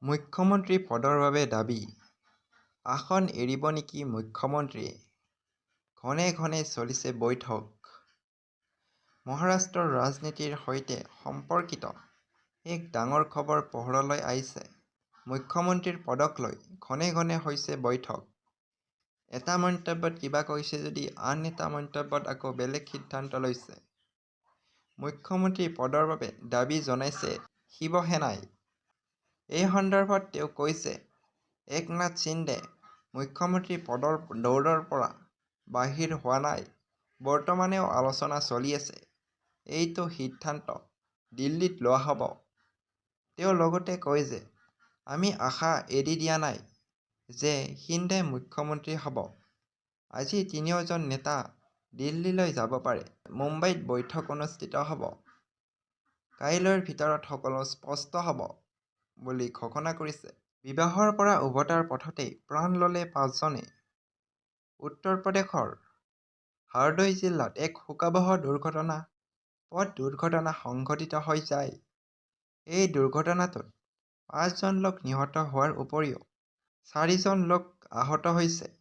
মুখ্যমন্ত্ৰী পদৰ বাবে দাবী, আসন এৰিব নেকি মুখ্যমন্ত্ৰীয়ে? ঘনে ঘনে চলিছে বৈঠক। মহাৰাষ্ট্ৰৰ ৰাজনীতিৰ সৈতে সম্পৰ্কিত এক ডাঙৰ খবৰ পোহৰলৈ আহিছে। মুখ্যমন্ত্ৰীৰ পদক লৈ ঘনে ঘনে হৈছে বৈঠক। এটা মন্তব্যত কিবা কৈছে যদি আন এটা মন্তব্যত আকৌ বেলেগ সিদ্ধান্ত লৈছে। মুখ্যমন্ত্ৰী পদৰ বাবে দাবী জনাইছে শিৱসেনাই। এই সন্দৰ্ভত তেওঁ কৈছে, একনাথ শিন্দে মুখ্যমন্ত্ৰী পদৰ দৌৰৰ পৰা বাহিৰ হোৱা নাই। বৰ্তমানেও আলোচনা চলি আছে। এইটো সিদ্ধান্ত দিল্লীত লোৱা হ'ব। তেওঁ লগতে কয় যে, আমি আশা এৰি দিয়া নাই যে শিন্দে মুখ্যমন্ত্ৰী হ'ব। আজি তিনিওজন নেতা দিল্লীলৈ যাব পাৰে। মুম্বাইত বৈঠক অনুষ্ঠিত হ'ব। কাইলৈৰ ভিতৰত সকলো স্পষ্ট হ'ব বুলি ঘোষণা কৰিছে। বিবাহৰ পৰা উভতাৰ পথতেই প্ৰাণ ল'লে ৫জনে। উত্তৰ প্ৰদেশৰ হাৰদৈ জিলাত এক শোকাবহ দুৰ্ঘটনা। পথ দুৰ্ঘটনা সংঘটিত হৈ যায়। এই দুৰ্ঘটনাটোত ৫জন লোক নিহত হোৱাৰ উপৰিও ৪জন লোক আহত হৈছে।